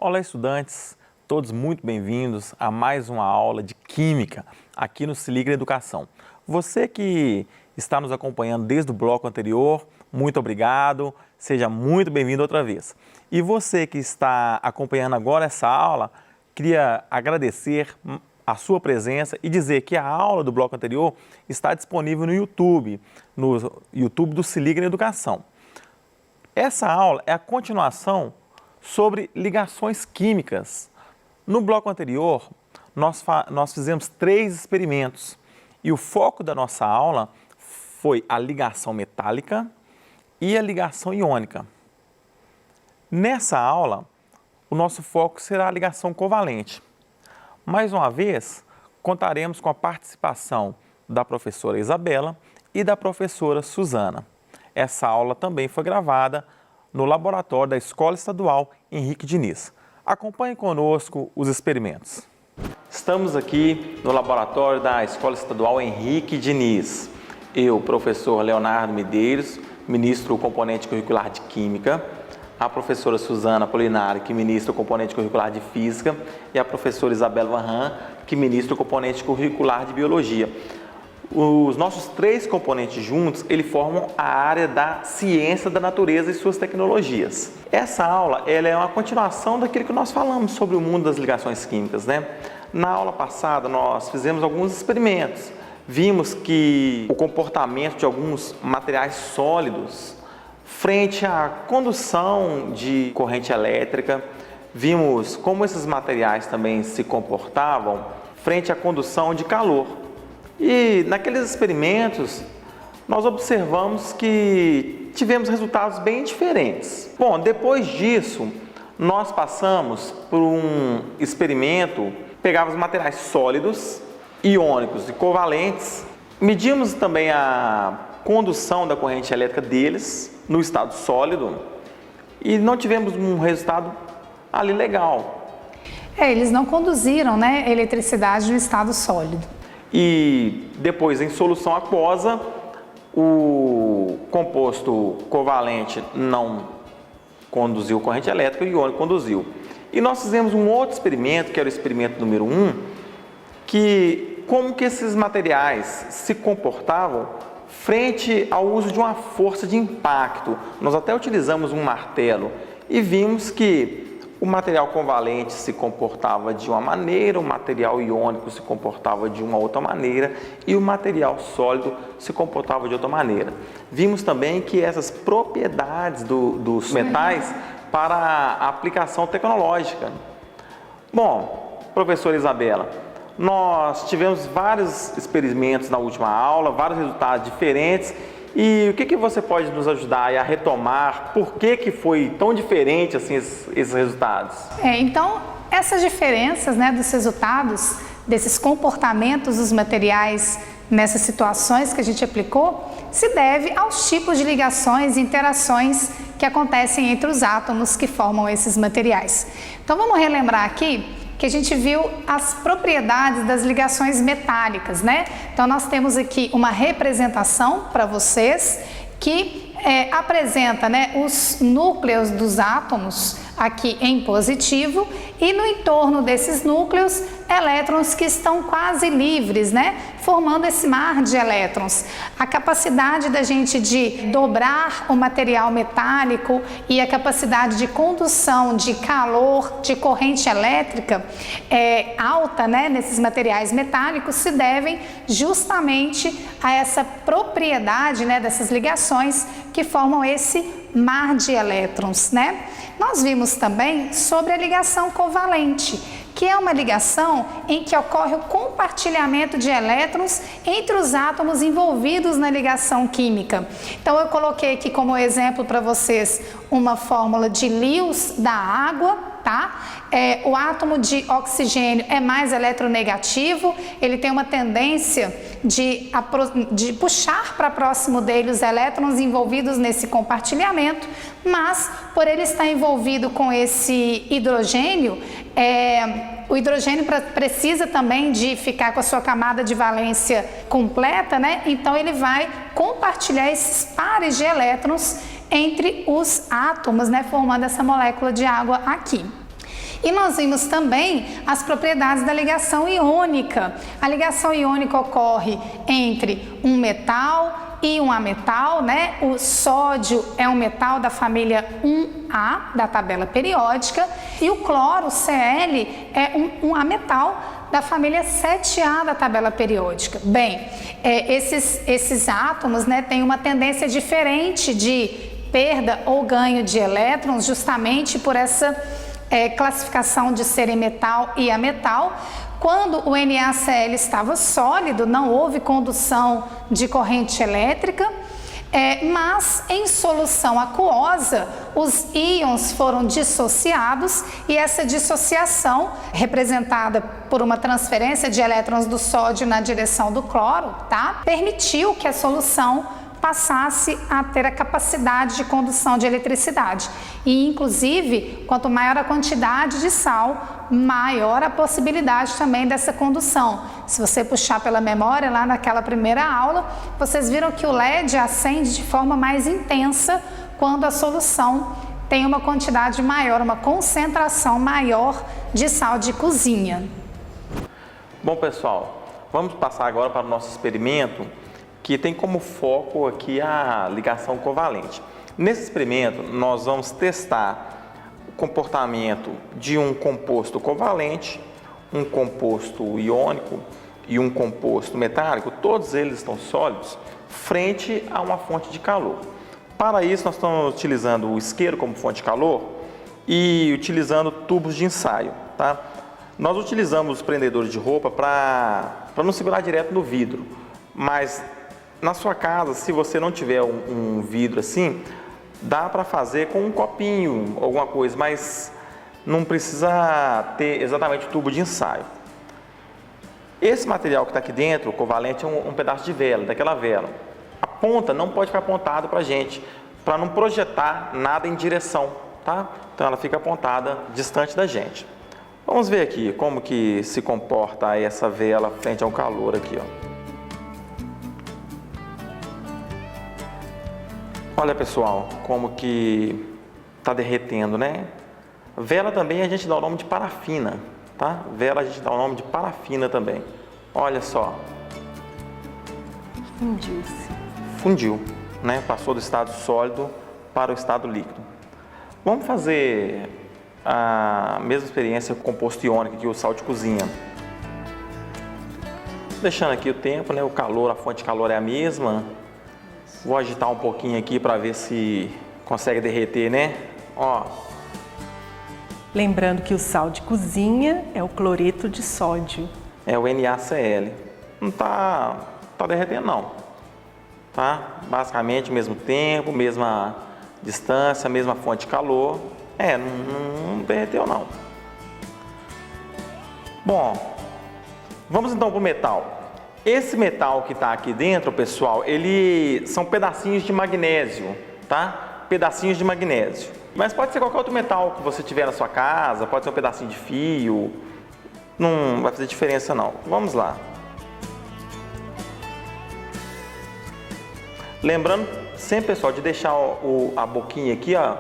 Olá, estudantes, todos muito bem-vindos a mais uma aula de Química aqui no Se Liga na Educação. Você que está nos acompanhando desde o bloco anterior, muito obrigado, seja muito bem-vindo outra vez. E você que está acompanhando agora essa aula, queria agradecer a sua presença e dizer que a aula do bloco anterior está disponível no YouTube do Se Liga na Educação. Essa aula é a continuação sobre ligações químicas. No bloco anterior, nós fizemos 3 experimentos e o foco da nossa aula foi a ligação metálica e a ligação iônica. Nessa aula, o nosso foco será a ligação covalente. Mais uma vez, contaremos com a participação da professora Isabela e da professora Suzana. Essa aula também foi gravada no laboratório da Escola Estadual Henrique Diniz. Acompanhe conosco os experimentos. Estamos aqui no laboratório da Escola Estadual Henrique Diniz. Eu, professor Leonardo Medeiros, ministro o componente curricular de Química, a professora Suzana Polinari, que ministra o componente curricular de Física, e a professora Isabela Varran, que ministra o componente curricular de Biologia. Os nossos 3 componentes juntos, eles formam a área da ciência da natureza e suas tecnologias. Essa aula ela é uma continuação daquilo que nós falamos sobre o mundo das ligações químicas, né? Na aula passada, nós fizemos alguns experimentos. Vimos que o comportamento de alguns materiais sólidos frente à condução de corrente elétrica, vimos como esses materiais também se comportavam frente à condução de calor. E naqueles experimentos, nós observamos que tivemos resultados bem diferentes. Bom, depois disso, nós passamos por um experimento, pegávamos materiais sólidos, iônicos e covalentes, medimos também a condução da corrente elétrica deles no estado sólido e não tivemos um resultado ali legal. Eles não conduziram, eletricidade no estado sólido. E depois, em solução aquosa, o composto covalente não conduziu corrente elétrica e o iônico conduziu. E nós fizemos um outro experimento, que era o experimento número 1, que como que esses materiais se comportavam frente ao uso de uma força de impacto. Nós até utilizamos um martelo e vimos que o material covalente se comportava de uma maneira, o material iônico se comportava de uma outra maneira e o material sólido se comportava de outra maneira. Vimos também que essas propriedades dos metais para a aplicação tecnológica. Bom, professora Isabela, nós tivemos vários experimentos na última aula, vários resultados diferentes. E o que você pode nos ajudar a retomar? Por que foi tão diferente assim esses resultados? Então, essas diferenças dos resultados, desses comportamentos dos materiais nessas situações que a gente aplicou, se deve aos tipos de ligações e interações que acontecem entre os átomos que formam esses materiais. Então, vamos relembrar aqui que a gente viu as propriedades das ligações metálicas, Então, nós temos aqui uma representação para vocês que apresenta, os núcleos dos átomos aqui em positivo e no entorno desses núcleos, elétrons que estão quase livres, formando esse mar de elétrons. A capacidade da gente de dobrar o material metálico e a capacidade de condução de calor, de corrente elétrica alta, nesses materiais metálicos se devem justamente a essa propriedade, dessas ligações que formam esse mar de elétrons, Nós vimos também sobre a ligação covalente, que é uma ligação em que ocorre o compartilhamento de elétrons entre os átomos envolvidos na ligação química. Então, eu coloquei aqui como exemplo para vocês uma fórmula de Lewis da água, o átomo de oxigênio é mais eletronegativo, ele tem uma tendência de puxar para próximo dele os elétrons envolvidos nesse compartilhamento, mas por ele estar envolvido com esse hidrogênio, o hidrogênio precisa também de ficar com a sua camada de valência completa, Então ele vai compartilhar esses pares de elétrons entre os átomos, formando essa molécula de água aqui. E nós vimos também as propriedades da ligação iônica. A ligação iônica ocorre entre um metal e um ametal, né? O sódio é um metal da família 1A da tabela periódica e o cloro, Cl, é um ametal da família 7A da tabela periódica. Bem, esses átomos, né, têm uma tendência diferente de perda ou ganho de elétrons, justamente por essa classificação de serem metal e ametal. Quando o NaCl estava sólido, não houve condução de corrente elétrica, mas em solução aquosa, os íons foram dissociados e essa dissociação, representada por uma transferência de elétrons do sódio na direção do cloro, tá? Permitiu que a solução passasse a ter a capacidade de condução de eletricidade. E, inclusive, quanto maior a quantidade de sal, maior a possibilidade também dessa condução. Se você puxar pela memória, lá naquela primeira aula, vocês viram que o LED acende de forma mais intensa quando a solução tem uma quantidade maior, uma concentração maior de sal de cozinha. Bom, pessoal, vamos passar agora para o nosso experimento, que tem como foco aqui a ligação covalente. Nesse experimento, nós vamos testar o comportamento de um composto covalente, um composto iônico e um composto metálico, todos eles estão sólidos, frente a uma fonte de calor. Para isso, nós estamos utilizando o isqueiro como fonte de calor e utilizando tubos de ensaio, tá? Nós utilizamos os prendedores de roupa para não segurar direto no vidro, mas na sua casa, se você não tiver um vidro assim, dá para fazer com um copinho, alguma coisa, mas não precisa ter exatamente o tubo de ensaio. Esse material que está aqui dentro, o covalente, é um pedaço de vela, daquela vela. A ponta não pode ficar apontada para a gente, para não projetar nada em direção, tá? Então ela fica apontada distante da gente. Vamos ver aqui como que se comporta essa vela frente ao calor aqui, ó. Olha, pessoal, como que está derretendo, né? Vela também a gente dá o nome de parafina, tá? Vela a gente dá o nome de parafina também. Olha só. Fundiu-se. Fundiu, né? Passou do estado sólido para o estado líquido. Vamos fazer a mesma experiência com o composto iônico, que é o sal de cozinha. Deixando aqui o tempo, né? O calor, a fonte de calor é a mesma. Vou agitar um pouquinho aqui para ver se consegue derreter, né? Ó. Lembrando que o sal de cozinha é o cloreto de sódio. É o NaCl. Não tá derretendo não. Tá? Basicamente mesmo tempo, mesma distância, mesma fonte de calor. Não derreteu não. Bom, vamos então para o metal. Esse metal que está aqui dentro, pessoal, ele são pedacinhos de magnésio, tá? Pedacinhos de magnésio. Mas pode ser qualquer outro metal que você tiver na sua casa, pode ser um pedacinho de fio, não vai fazer diferença não. Vamos lá. Lembrando sempre, pessoal, de deixar a boquinha aqui, ó,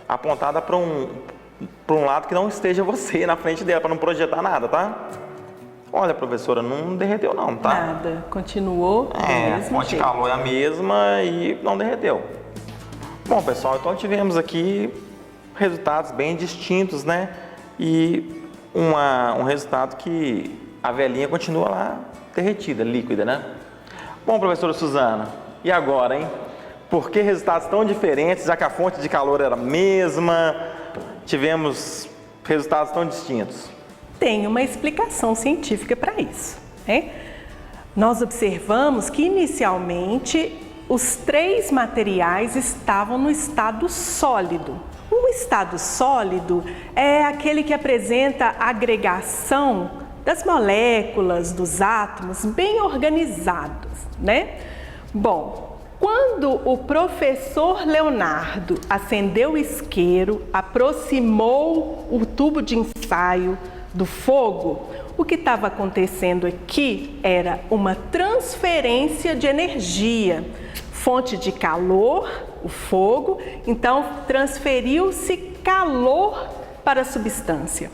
apontada para um lado que não esteja você na frente dela, para não projetar nada, tá? Olha, professora, não derreteu não, tá? Nada, continuou do mesmo a fonte de jeito. calor é a mesma e não derreteu. Bom, pessoal, então tivemos aqui resultados bem distintos, né? E um resultado que a velinha continua lá derretida, líquida, né? Bom, professora Suzana, e agora, hein? Por que resultados tão diferentes, já que a fonte de calor era a mesma, tivemos resultados tão distintos? Tem uma explicação científica para isso, né? Nós observamos que inicialmente os três materiais estavam no estado sólido. O estado sólido é aquele que apresenta a agregação das moléculas, dos átomos bem organizados, né? Bom, quando o professor Leonardo acendeu o isqueiro, aproximou o tubo de ensaio do fogo, o que estava acontecendo aqui era uma transferência de energia, fonte de calor, o fogo, então transferiu-se calor para a substância.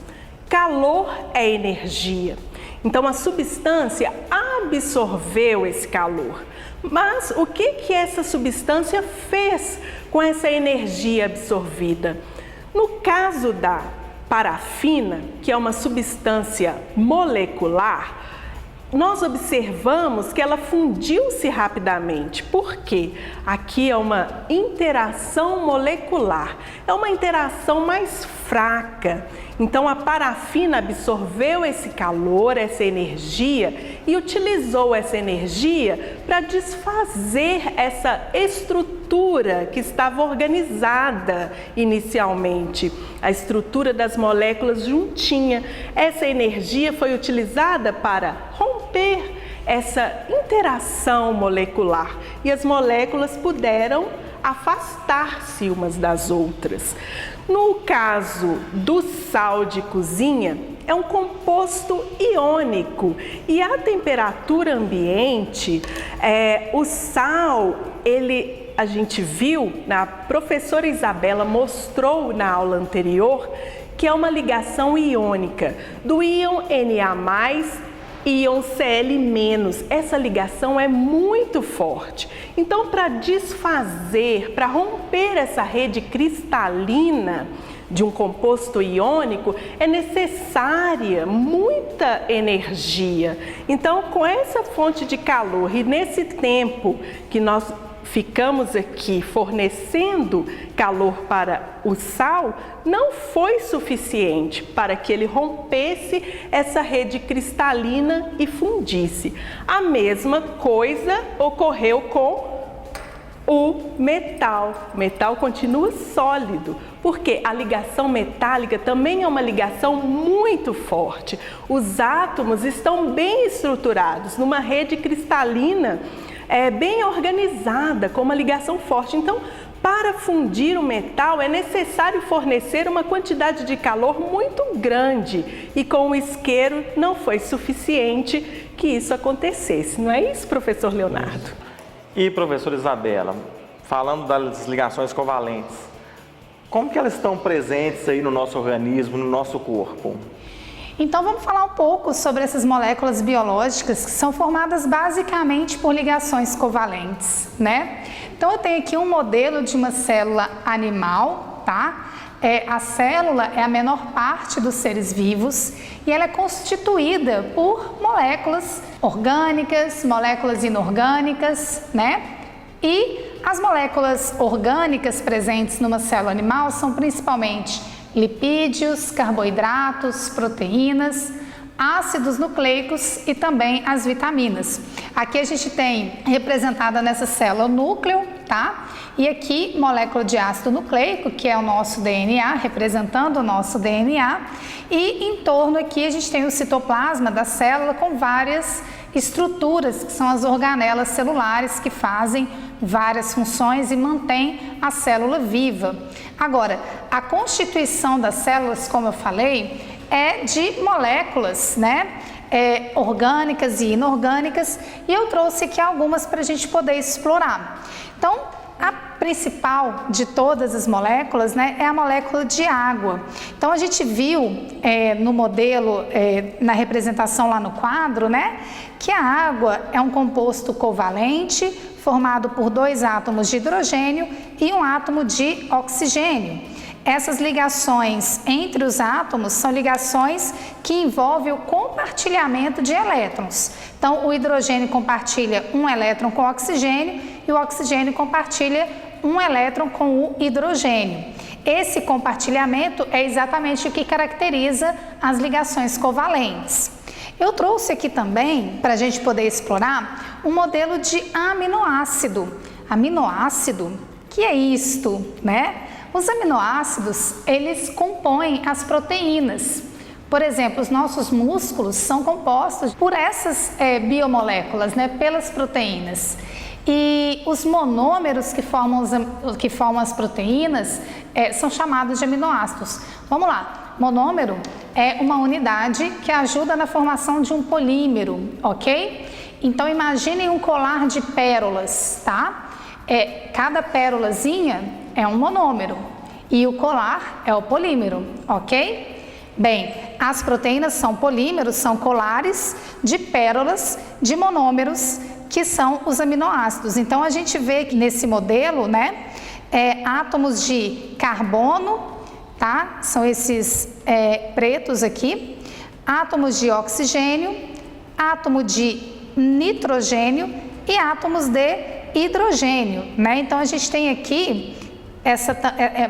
calor é energia. Então a substância absorveu esse calor. Mas o que essa substância fez com essa energia absorvida? No caso da parafina, que é uma substância molecular, nós observamos que ela fundiu-se rapidamente. Por quê? Aqui é uma interação molecular, é uma interação mais fraca. Então a parafina absorveu esse calor, essa energia e utilizou essa energia para desfazer essa estrutura que estava organizada inicialmente, a estrutura das moléculas juntinha. Essa energia foi utilizada para romper essa interação molecular e as moléculas puderam afastar-se umas das outras. No caso do sal de cozinha, é um composto iônico e a temperatura ambiente, o sal, a gente viu, a professora Isabela mostrou na aula anterior, que é uma ligação iônica do íon Na+, íon Cl-. Essa ligação é muito forte. Então, para desfazer, para romper essa rede cristalina de um composto iônico, é necessária muita energia. Então, com essa fonte de calor e nesse tempo que nós ficamos aqui fornecendo calor para o sal, não foi suficiente para que ele rompesse essa rede cristalina e fundisse. A mesma coisa ocorreu com o metal. O metal continua sólido, porque a ligação metálica também é uma ligação muito forte. Os átomos estão bem estruturados numa rede cristalina bem organizada, com uma ligação forte. Então, para fundir o metal é necessário fornecer uma quantidade de calor muito grande e com o isqueiro não foi suficiente que isso acontecesse. Não é isso, professor Leonardo? E professora Isabela, falando das ligações covalentes, como que elas estão presentes aí no nosso organismo, no nosso corpo? Então vamos falar um pouco sobre essas moléculas biológicas que são formadas basicamente por ligações covalentes, né? Então eu tenho aqui um modelo de uma célula animal, tá? A célula é a menor parte dos seres vivos e ela é constituída por moléculas orgânicas, moléculas inorgânicas, né? E as moléculas orgânicas presentes numa célula animal são principalmente lipídios, carboidratos, proteínas, ácidos nucleicos e também as vitaminas. Aqui a gente tem representada nessa célula o núcleo, tá? E aqui molécula de ácido nucleico, que é o nosso DNA, representando o nosso DNA. E em torno aqui a gente tem o citoplasma da célula com várias estruturas, que são as organelas celulares que fazem várias funções e mantêm a célula viva. Agora, a constituição das células, como eu falei, é de moléculas, né? Orgânicas e inorgânicas, e eu trouxe aqui algumas para a gente poder explorar. Então, a principal de todas as moléculas, né, é a molécula de água. Então, a gente viu no modelo, na representação lá no quadro, né, que a água é um composto covalente formado por 2 átomos de hidrogênio e um átomo de oxigênio. Essas ligações entre os átomos são ligações que envolvem o compartilhamento de elétrons. Então, o hidrogênio compartilha um elétron com o oxigênio e o oxigênio compartilha um elétron com o hidrogênio. Esse compartilhamento é exatamente o que caracteriza as ligações covalentes. Eu trouxe aqui também, para a gente poder explorar, um modelo de aminoácido. Aminoácido, que é isto, né? Os aminoácidos, eles compõem as proteínas. Por exemplo, os nossos músculos são compostos por essas biomoléculas, né? Pelas proteínas. E os monômeros que formam as proteínas são chamados de aminoácidos. Vamos lá. Monômero é uma unidade que ajuda na formação de um polímero, ok? Então, imaginem um colar de pérolas, tá? Cada pérolazinha é um monômero e o colar é o polímero, ok? Bem, as proteínas são polímeros, são colares de pérolas de monômeros, que são os aminoácidos. Então, a gente vê que nesse modelo, né, átomos de carbono, tá? São esses pretos aqui, átomos de oxigênio, átomo de nitrogênio e átomos de hidrogênio, né? Então, a gente tem aqui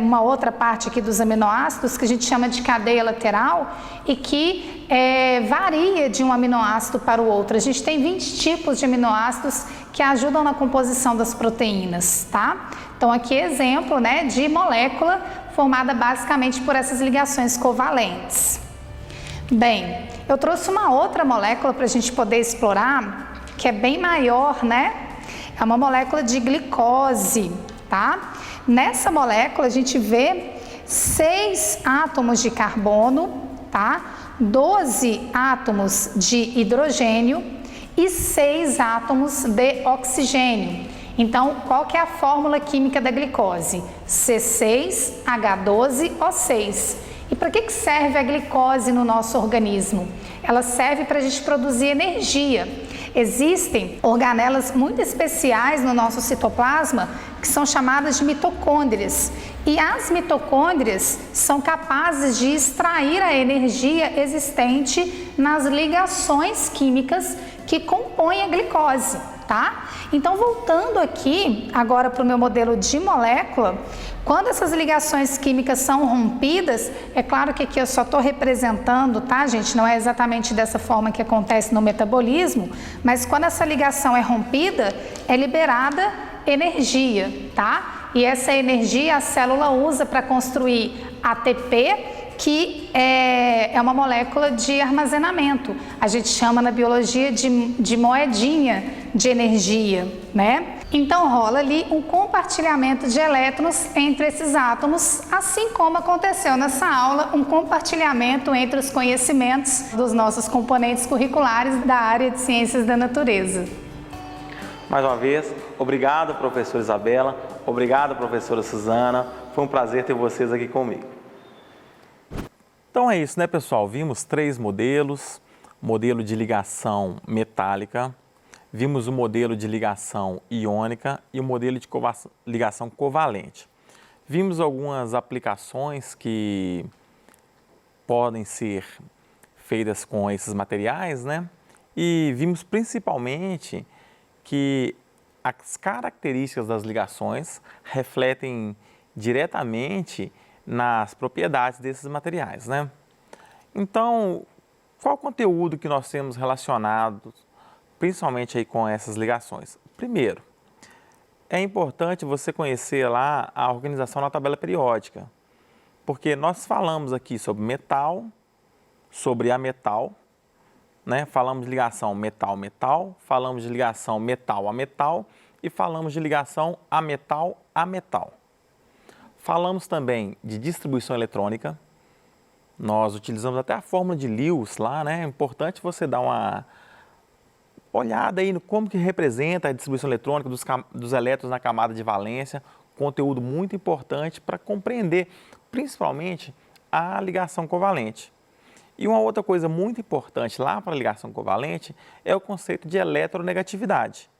uma outra parte aqui dos aminoácidos que a gente chama de cadeia lateral e que varia de um aminoácido para o outro. A gente tem 20 tipos de aminoácidos que ajudam na composição das proteínas, tá? Então, aqui exemplo, né, de molécula formada basicamente por essas ligações covalentes. Bem, eu trouxe uma outra molécula para a gente poder explorar, que é bem maior, né? É uma molécula de glicose, tá? Nessa molécula a gente vê 6 átomos de carbono, tá? 12 átomos de hidrogênio e 6 átomos de oxigênio. Então, qual que é a fórmula química da glicose? C6H12O6. E para que serve a glicose no nosso organismo? Ela serve para a gente produzir energia. Existem organelas muito especiais no nosso citoplasma que são chamadas de mitocôndrias. E as mitocôndrias são capazes de extrair a energia existente nas ligações químicas que compõem a glicose, tá? Então, voltando aqui agora para o meu modelo de molécula, quando essas ligações químicas são rompidas, é claro que aqui eu só estou representando, tá, gente? Não é exatamente dessa forma que acontece no metabolismo, mas quando essa ligação é rompida, é liberada energia, tá? E essa energia a célula usa para construir ATP, que é uma molécula de armazenamento. A gente chama na biologia de moedinha de energia, né? Então rola ali um compartilhamento de elétrons entre esses átomos, assim como aconteceu nessa aula, um compartilhamento entre os conhecimentos dos nossos componentes curriculares da área de Ciências da Natureza. Mais uma vez, obrigado, professora Isabela, obrigado, professora Suzana, foi um prazer ter vocês aqui comigo. Então é isso, né, pessoal? Vimos 3 modelos, modelo de ligação metálica, vimos o modelo de ligação iônica e o modelo de ligação covalente. Vimos algumas aplicações que podem ser feitas com esses materiais, né? E vimos principalmente que as características das ligações refletem diretamente nas propriedades desses materiais, né? Então, qual o conteúdo que nós temos relacionado principalmente aí com essas ligações? Primeiro, é importante você conhecer lá a organização na tabela periódica, porque nós falamos aqui sobre metal, sobre ametal, né? Falamos de ligação metal-metal, falamos de ligação metal a metal e falamos de ligação ametal a metal. Falamos também de distribuição eletrônica, nós utilizamos até a fórmula de Lewis lá, né? É importante você dar uma olhada aí no como que representa a distribuição eletrônica dos elétrons na camada de valência, conteúdo muito importante para compreender principalmente a ligação covalente. E uma outra coisa muito importante lá para a ligação covalente é o conceito de eletronegatividade,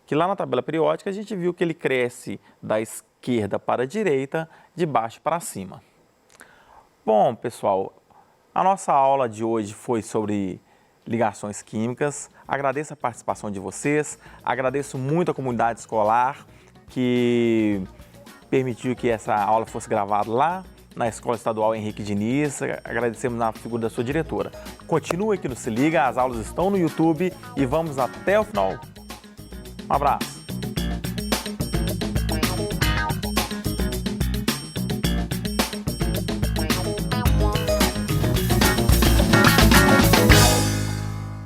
que lá na tabela periódica a gente viu que ele cresce da esquerda para a direita, de baixo para cima. Bom, pessoal, a nossa aula de hoje foi sobre ligações químicas. Agradeço a participação de vocês, agradeço muito a comunidade escolar que permitiu que essa aula fosse gravada lá na Escola Estadual Henrique Diniz. Agradecemos na figura da sua diretora. Continue aqui no Se Liga, as aulas estão no YouTube e vamos até o final. Um abraço.